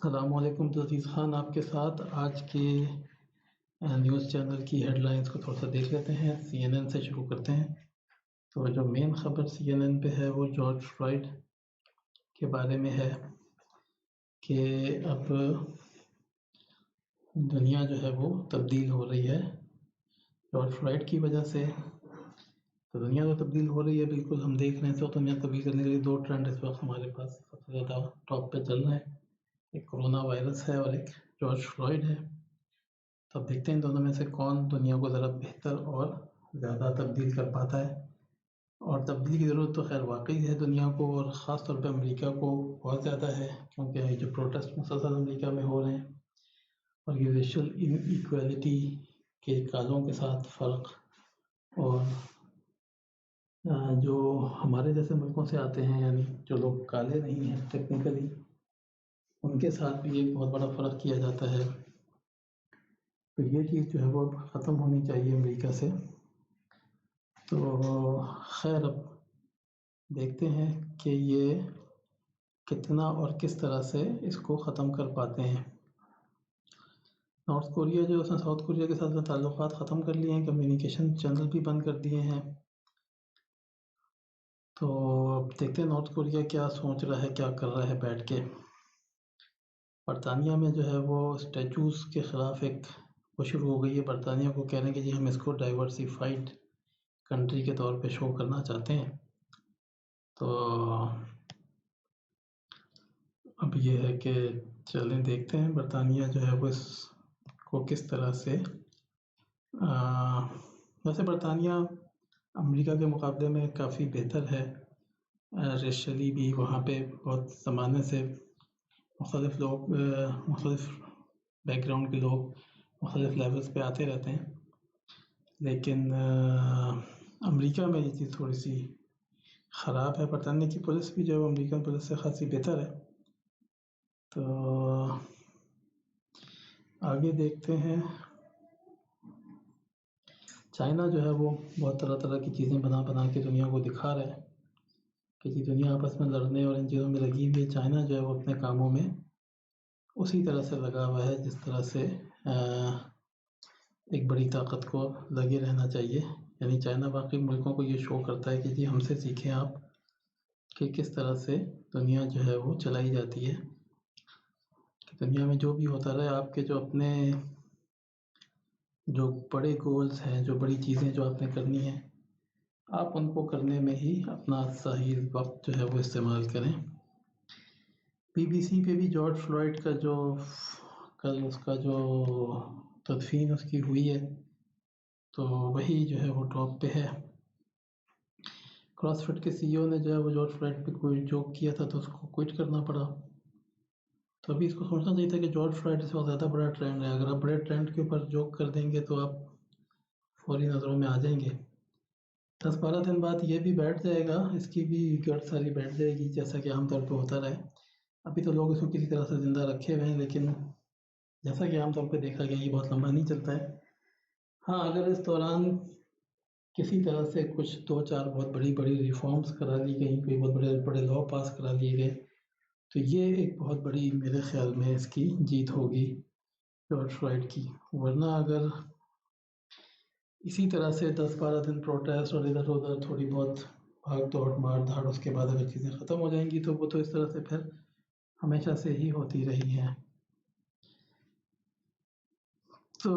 السلام علیکم عزیز خان، آپ کے ساتھ آج کے نیوز چینل کی ہیڈ لائنز کو تھوڑا سا دیکھ لیتے ہیں۔ سی این این سے شروع کرتے ہیں۔ تو جو مین خبر سی این این پہ ہے وہ جارج فلائیڈ کے بارے میں ہے کہ اب دنیا جو ہے وہ تبدیل ہو رہی ہے جارج فلائیڈ کی وجہ سے۔ تو دنیا تو تبدیل ہو رہی ہے، بالکل ہم دیکھ رہے ہیں۔ تو دنیا تبدیل کرنے کے لیے دو ٹرینڈ اس وقت ہمارے پاس سب سے زیادہ ٹاپ پہ چل رہے ہیں، ایک کرونا وائرس ہے اور ایک جارج فلائیڈ ہے۔ تو اب دیکھتے ہیں دونوں میں سے کون دنیا کو ذرا بہتر اور زیادہ تبدیل کر پاتا ہے۔ اور تبدیلی کی ضرورت تو خیر واقعی ہے دنیا کو، اور خاص طور پہ امریکہ کو بہت زیادہ ہے، کیونکہ یہ جو پروٹیسٹ مسلسل امریکہ میں ہو رہے ہیں اور یہ ریشل ان ایکویلٹی کے کالوں کے ساتھ فرق، اور جو ہمارے جیسے ملکوں سے آتے ہیں، یعنی جو لوگ کالے نہیں ہیں ٹیکنیکلی، ان کے ساتھ بھی ایک بہت بڑا فرق کیا جاتا ہے۔ تو یہ چیز جو ہے وہ اب ختم ہونی چاہیے امریکہ سے۔ تو خیر اب دیکھتے ہیں کہ یہ کتنا اور کس طرح سے اس کو ختم کر پاتے ہیں۔ نارتھ کوریا جو اس نے ساؤتھ کوریا کے ساتھ تعلقات ختم کر لیے ہیں، کمیونیکیشن چینل بھی بند کر دیے ہیں۔ تو اب دیکھتے ہیں نارتھ کوریا کیا سوچ رہا ہے، کیا کر رہا ہے بیٹھ کے۔ برطانیہ میں جو ہے وہ اسٹیچوز کے خلاف ایک وہ شروع ہو گئی ہے۔ برطانیہ کو کہہ رہے ہیں کہ جی ہم اس کو ڈائیورسیفائڈ کنٹری کے طور پہ شو کرنا چاہتے ہیں۔ تو اب یہ ہے کہ چلیں دیکھتے ہیں برطانیہ جو ہے وہ اس کو کس طرح سے ویسے برطانیہ امریکہ کے مقابلے میں کافی بہتر ہے ریشلی بھی۔ وہاں پہ بہت زمانے سے مختلف لوگ، مختلف بیک گراؤنڈ کے لوگ مختلف لیولز پہ آتے رہتے ہیں، لیکن امریکہ میں یہ چیز تھوڑی سی خراب ہے۔ برطانیہ کی پولیس بھی جو ہے امریکن پولیس سے خاصی بہتر ہے۔ تو آگے دیکھتے ہیں۔ چائنا جو ہے وہ بہت طرح طرح کی چیزیں بنا بنا کے دنیا کو دکھا رہا ہے کہ جی دنیا آپس میں لڑنے اور ان چیزوں میں لگی ہوئی ہے۔ چائنا جو ہے وہ اپنے کاموں میں اسی طرح سے لگا ہوا ہے جس طرح سے ایک بڑی طاقت کو لگے رہنا چاہیے۔ یعنی چائنا باقی ملکوں کو یہ شو کرتا ہے کہ جی ہم سے سیکھیں آپ کہ کس طرح سے دنیا جو ہے وہ چلائی جاتی ہے، کہ دنیا میں جو بھی ہوتا رہے، آپ کے جو اپنے جو بڑے گولز ہیں، جو بڑی چیزیں جو آپ نے کرنی ہیں، آپ ان کو کرنے میں ہی اپنا صحیح وقت جو ہے وہ استعمال کریں۔ بی بی سی پہ بھی جارج فلائیڈ کا جو کل اس کا جو تدفین اس کی ہوئی ہے، تو وہی جو ہے وہ ٹاپ پہ ہے۔ کراس فٹ کے سی ای او نے جو ہے وہ جارج فلائیڈ پہ کوئی جوک کیا تھا تو اس کو کوئٹ کرنا پڑا۔ تو ابھی اس کو سوچنا چاہیے تھا کہ جارج فلائیڈ اس وقت زیادہ بڑا ٹرینڈ ہے، اگر آپ بڑے ٹرینڈ کے اوپر جوک کر دیں گے تو آپ فوری نظروں میں آ جائیں گے۔ 10-12 دن بعد یہ بھی بیٹھ جائے گا، اس کی بھی گرد ساری بیٹھ جائے گی جیسا کہ عام طور پہ ہوتا رہے۔ ابھی تو لوگ اس کو کسی طرح سے زندہ رکھے ہوئے ہیں، لیکن جیسا کہ عام طور پہ دیکھا گیا یہ بہت لمبا نہیں چلتا ہے۔ ہاں اگر اس دوران کسی طرح سے کچھ 2-4 بہت بڑی بڑی ریفارمز کرا لی گئیں، کوئی بہت بڑے بڑے لا پاس کرا لیے گئے، تو یہ ایک بہت بڑی میرے خیال میں اس کی جیت ہوگی جارج فلائیڈ کی۔ ورنہ اگر اسی طرح سے 10-12 دن پروٹیسٹ اور ادھر ادھر تھوڑی بہت بھاگ دوڑ مار دھاڑ، اس کے بعد اگر چیزیں ختم ہو جائیں گی تو وہ تو اس طرح سے پھر ہمیشہ سے ہی ہوتی رہی ہیں۔ تو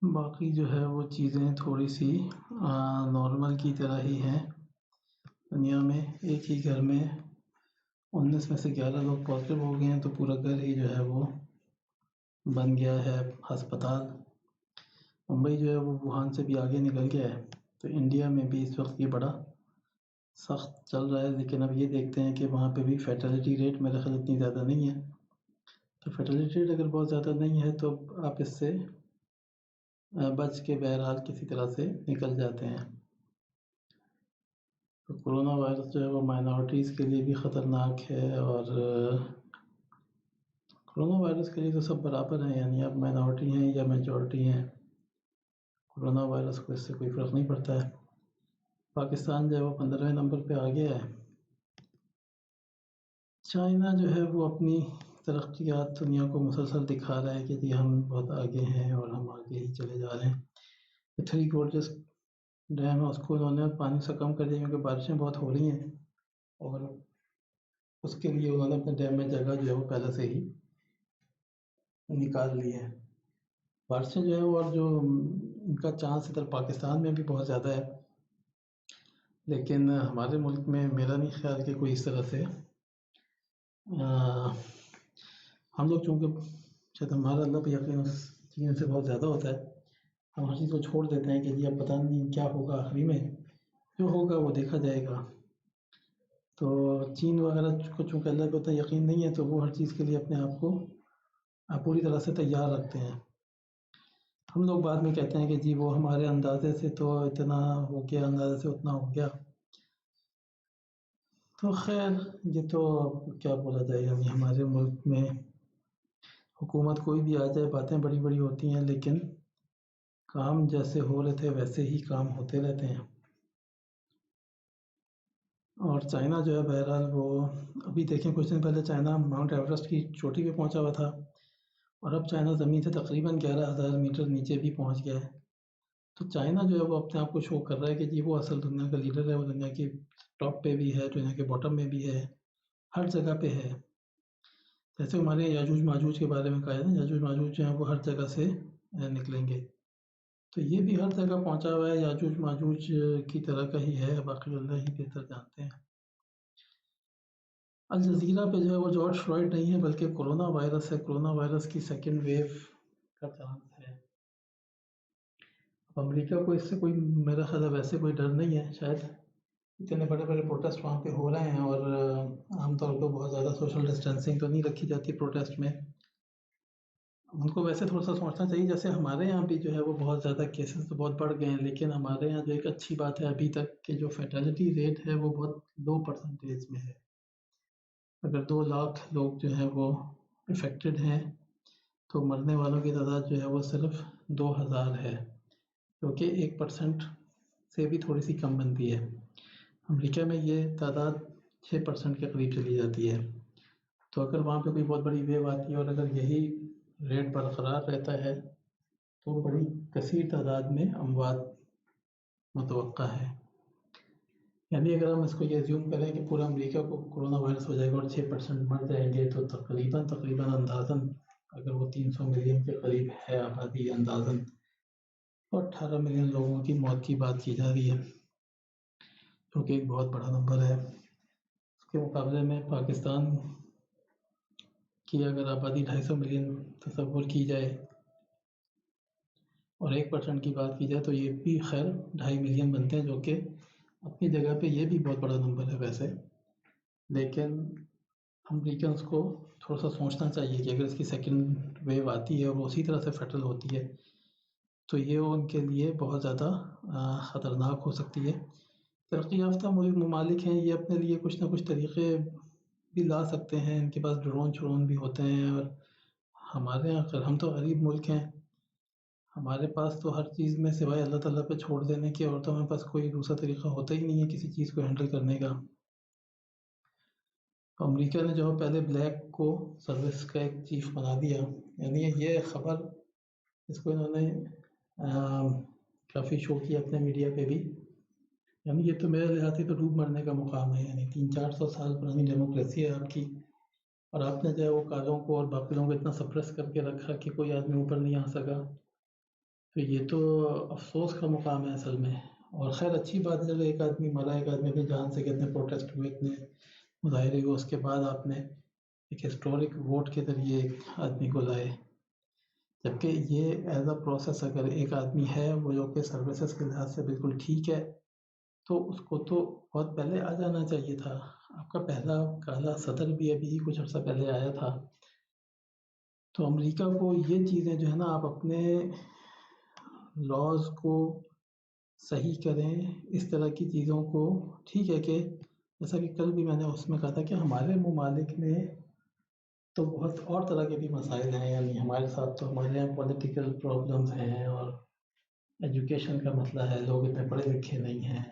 باقی جو ہے وہ چیزیں تھوڑی سی نارمل کی طرح ہی ہیں دنیا میں۔ ایک ہی گھر میں 19 میں سے 11 لوگ پازیٹیو ہو گئے ہیں، تو پورا گھر ہی جو ہے وہ بن گیا ہے ہسپتال۔ ممبئی جو ہے وہ ووہان سے بھی آگے نکل گیا ہے۔ تو انڈیا میں بھی اس وقت یہ بڑا سخت چل رہا ہے، لیکن اب یہ دیکھتے ہیں کہ وہاں پہ بھی فیٹیلٹی ریٹ میرے خیال اتنی زیادہ نہیں ہے۔ تو فیٹیلٹی ریٹ اگر بہت زیادہ نہیں ہے تو آپ اس سے بچ کے بہرحال کسی طرح سے نکل جاتے ہیں۔ تو کرونا وائرس جو ہے وہ مائنورٹیز کے لیے بھی خطرناک ہے، اور کرونا وائرس کے لیے تو سب برابر ہیں، یعنی آپ مائنورٹی ہیں یا میجورٹی ہیں، کرونا وائرس کو اس سے کوئی فرق نہیں پڑتا ہے۔ پاکستان جو ہے وہ 15ویں نمبر پہ آ گیا ہے۔ چائنا جو ہے وہ اپنی ترقیات دنیا کو مسلسل دکھا رہا ہے کہ جی ہم بہت آگے ہیں اور ہم آگے ہی چلے جا رہے ہیں۔ 3 گورجس ڈیم ہے اس کو انہوں نے پانی سے کم کر دیا کیونکہ بارشیں بہت ہو رہی ہیں، اور اس کے لیے انہوں نے اپنے ڈیم میں جگہ جو ہے وہ پہلے سے ہی نکال لی ہے۔ بارشیں جو ہے وہ اور جو ان کا چانس ادھر پاکستان میں بھی بہت زیادہ ہے، لیکن ہمارے ملک میں میرا نہیں خیال کہ کوئی اس طرح سے ہم لوگ چونکہ شاید ہمارا اللہ پہ یقین اس چیز سے بہت زیادہ ہوتا ہے، ہم ہر چیز کو چھوڑ دیتے ہیں کہ جی اب پتہ نہیں کیا ہوگا، آخری میں جو ہوگا وہ دیکھا جائے گا۔ تو چین وغیرہ کو چونکہ اللہ پہ اتنا یقین نہیں ہے تو وہ ہر چیز کے لیے اپنے آپ کو پوری طرح سے تیار رکھتے ہیں۔ ہم لوگ بعد میں کہتے ہیں کہ جی وہ ہمارے اندازے سے تو اتنا ہو گیا، اندازے سے اتنا ہو گیا۔ تو خیر یہ تو کیا بولا جائے، یعنی ہمارے ملک میں حکومت کوئی بھی آ جائے باتیں بڑی بڑی ہوتی ہیں، لیکن کام جیسے ہو رہے تھے ویسے ہی کام ہوتے رہتے ہیں۔ اور چائنا جو ہے بہرحال وہ ابھی دیکھیں کچھ دن پہلے چائنا ماؤنٹ ایوریسٹ کی چوٹی پہ پہنچا ہوا تھا، اور اب چائنا زمین سے تقریباً 11,000 میٹر نیچے بھی پہنچ گیا ہے۔ تو چائنا جو ہے وہ اپنے آپ کو شو کر رہا ہے کہ جی وہ اصل دنیا کا لیڈر ہے، وہ دنیا کی ٹاپ پہ بھی ہے، دنیا کے باٹم میں بھی ہے، ہر جگہ پہ ہے۔ جیسے ہمارے یاجوج ماجوج کے بارے میں کہا ہے نا، یاجوج ماجوج جو ہیں وہ ہر جگہ سے نکلیں گے، تو یہ بھی ہر جگہ پہنچا ہوا ہے، یاجوج ماجوج کی طرح کا ہی ہے، باقی اللہ ہی بہتر جانتے ہیں۔ الجزیرہ پہ جو ہے وہ جارج فلائڈ نہیں ہے بلکہ کرونا وائرس ہے، کرونا وائرس کی سیکنڈ ویو کا چانس ہے۔ امریکہ کو اس سے کوئی میرا خیال ہے ویسے کوئی ڈر نہیں ہے، شاید اتنے بڑے بڑے پروٹیسٹ وہاں پہ ہو رہے ہیں، اور عام طور پہ بہت زیادہ سوشل ڈسٹینسنگ تو نہیں رکھی جاتی پروٹیسٹ میں۔ ان کو ویسے تھوڑا سا سوچنا چاہیے، جیسے ہمارے یہاں بھی جو ہے وہ بہت زیادہ کیسز تو بہت بڑھ گئے ہیں، لیکن ہمارے یہاں جو ایک اچھی بات ہے ابھی تک کہ جو فیٹیلٹی ریٹ ہے وہ بہت لو پرسنٹیج میں ہے۔ اگر 2 لاکھ لوگ جو ہیں وہ افیکٹڈ ہیں تو مرنے والوں کی تعداد جو ہے وہ صرف 2,000 ہے، جو کہ 1% سے بھی تھوڑی سی کم بنتی ہے۔ امریکہ میں یہ تعداد 6% کے قریب چلی جاتی ہے۔ تو اگر وہاں پہ کوئی بہت بڑی ویو آتی ہے اور اگر یہی ریٹ برقرار رہتا ہے تو بڑی کثیر تعداد میں اموات متوقع ہے۔ یعنی اگر ہم اس کو یہ زیوم کریں کہ پورا امریکہ کو کرونا وائرس ہو جائے گا اور 6% مر جائیں گے، تو تقریباً اندازاً اگر وہ 300 ملین کے قریب ہے آبادی اندازاً، اور 18 ملین لوگوں کی موت کی بات کی جا رہی ہے، جو کہ ایک بہت بڑا نمبر ہے۔ اس کے مقابلے میں پاکستان کی اگر آبادی 250 ملین تصور کی جائے اور 1% کی بات کی جائے تو یہ بھی خیر 2.5 ملین بنتے ہیں، جو کہ اپنی جگہ پہ یہ بھی بہت بڑا نمبر ہے ویسے، لیکن امریکنس کو تھوڑا سا سوچنا چاہیے کہ اگر اس کی سیکنڈ ویو آتی ہے اور وہ اسی طرح سے فیٹل ہوتی ہے تو یہ ان کے لیے بہت زیادہ خطرناک ہو سکتی ہے۔ ترقی یافتہ ممالک ہیں، یہ اپنے لیے کچھ نہ کچھ طریقے بھی لا سکتے ہیں، ان کے پاس ڈرون بھی ہوتے ہیں، اور ہمارے یہاں ہم تو غریب ملک ہیں، ہمارے پاس تو ہر چیز میں سوائے اللہ تعالیٰ پہ چھوڑ دینے کے اور تو ہمارے پاس کوئی دوسرا طریقہ ہوتا ہی نہیں ہے کسی چیز کو ہینڈل کرنے کا۔ تو امریکہ نے جو پہلے بلیک کو سروس کا ایک چیف بنا دیا، یعنی یہ خبر اس کو انہوں نے کافی شو کیا اپنے میڈیا پہ بھی، یعنی یہ تو میرے لحاظ سے تو ڈوب مرنے کا مقام ہے، یعنی 300-400 سال پرانی ڈیموکریسی ہے آپ کی، اور آپ نے جو ہے وہ کالوں کو اور باقی لوگوں کو اتنا سپریس کر کے رکھا کہ کوئی آدمی اوپر نہیں آ سکا، تو یہ تو افسوس کا مقام ہے اصل میں۔ اور خیر اچھی بات ہے، ایک آدمی مرا، ایک آدمی اپنی جان سے، کتنے پروٹیسٹ ہوئے، اتنے مظاہرے ہوئے، اس کے بعد آپ نے ایک ہسٹورک ووٹ کے ذریعے ایک آدمی کو لائے، جبکہ یہ ایز اے پروسیس اگر ایک آدمی ہے وہ جو کہ سروسز کے لحاظ سے بالکل ٹھیک ہے تو اس کو تو بہت پہلے آ جانا چاہیے تھا۔ آپ کا پہلا کالا صدر بھی ابھی ہی کچھ عرصہ پہلے آیا تھا۔ تو امریکہ کو یہ چیزیں جو ہے نا، آپ اپنے لاز کو صحیح کریں، اس طرح کی چیزوں کو، ٹھیک ہے کہ جیسا کہ کل بھی میں نے اس میں کہا تھا کہ ہمارے ممالک میں تو بہت اور طرح کے بھی مسائل ہیں، یعنی ہمارے ساتھ تو ہمارے یہاں پولیٹیکل پرابلمز ہیں اور ایجوکیشن کا مسئلہ ہے، لوگ اتنے پڑھے لکھے نہیں ہیں،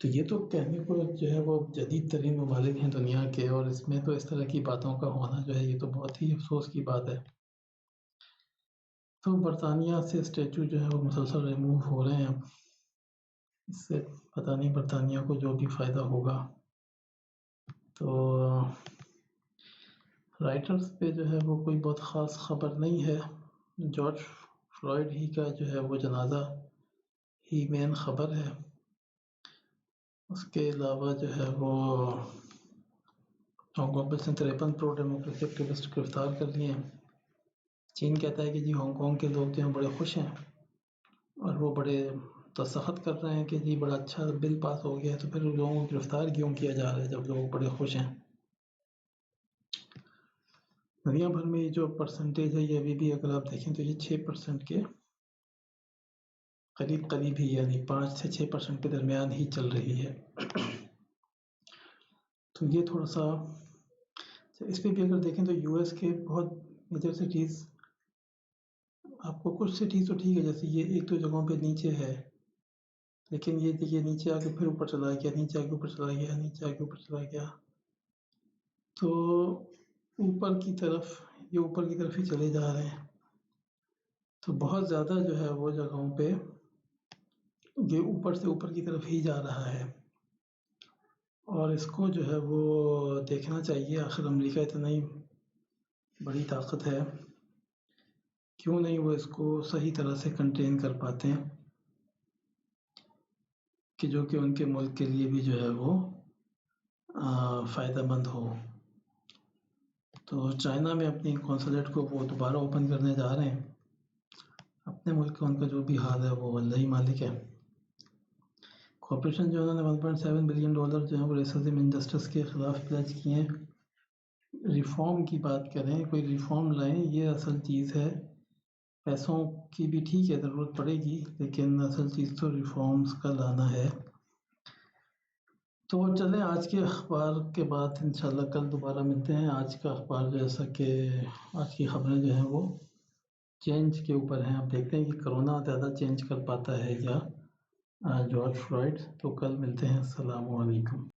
تو یہ تو کہنے کو جو ہے وہ جدید ترین ممالک ہیں دنیا کے، اور اس میں تو اس طرح کی باتوں کا ہونا جو ہے یہ تو بہت ہی افسوس کی بات ہے۔ تو برطانیہ سے اسٹیچو جو ہے وہ مسلسل ریموو ہو رہے ہیں اب، اس سے پتہ نہیں برطانیہ کو جو بھی فائدہ ہوگا۔ تو رائٹرز پہ جو ہے وہ کوئی بہت خاص خبر نہیں ہے، جارج فلائیڈ ہی کا جو ہے وہ جنازہ ہی مین خبر ہے۔ اس کے علاوہ جو ہے وہ ہانگ کانگ پولیس نے 53 پرو ڈیموکریسی ایکٹیوسٹ گرفتار کر لیے ہیں۔ چین کہتا ہے کہ جی ہانگ کانگ کے لوگ جو ہیں بڑے خوش ہیں، اور وہ بڑے تصحت کر رہے ہیں کہ جی بڑا اچھا بل پاس ہو گیا ہے، تو پھر لوگوں کو گرفتار کیوں کیا جا رہا ہے جب لوگ بڑے خوش ہیں۔ دنیا بھر میں یہ جو پرسنٹیج ہے یہ ابھی بھی اگر آپ دیکھیں تو یہ 6% کے قریب ہی، یعنی 5 سے 6% کے درمیان ہی چل رہی ہے۔ تو یہ تھوڑا سا اس پہ بھی اگر دیکھیں تو یو ایس کے بہت میجر سٹیز، آپ کو کچھ سٹیز تو ٹھیک ہے، جیسے یہ ایک دو جگہوں پہ نیچے ہے، لیکن یہ دیکھیے نیچے آ کے پھر اوپر چلا گیا، نیچے آ کے اوپر چلا گیا، نیچے آ کے اوپر چلا گیا، تو اوپر کی طرف یہ اوپر کی طرف ہی چلے جا رہے ہیں۔ تو بہت زیادہ جو ہے وہ جگہوں پہ یہ اوپر سے اوپر کی طرف ہی جا رہا ہے، اور اس کو جو ہے وہ دیکھنا چاہیے۔ آخر امریکہ اتنی بڑی طاقت ہے، کیوں نہیں وہ اس کو صحیح طرح سے کنٹین کر پاتے ہیں کہ جو کہ ان کے ملک کے لیے بھی جو ہے وہ فائدہ مند ہو۔ تو چائنا میں اپنی قونصلیٹ کو وہ دوبارہ اوپن کرنے جا رہے ہیں، اپنے ملک کا ان کا جو بھی حال ہے وہ اللہ ہی مالک ہے۔ کارپوریشن جو انہوں نے $1.7 بلین جو ہیں وہ ریسزم انجسٹس کے خلاف پلیج کیے ہیں۔ ریفارم کی بات کریں، کوئی ریفارم لائیں، یہ اصل چیز ہے۔ پیسوں کی بھی ٹھیک ہے ضرورت پڑے گی، لیکن اصل چیز تو ریفارمز کا لانا ہے۔ تو چلیں آج کے اخبار کے بعد انشاءاللہ کل دوبارہ ملتے ہیں۔ آج کا اخبار جیسا کہ آج کی خبریں جو ہیں وہ چینج کے اوپر ہیں، اب دیکھتے ہیں کہ کرونا زیادہ چینج کر پاتا ہے یا جارج فلائیڈ۔ تو کل ملتے ہیں، السلام علیکم۔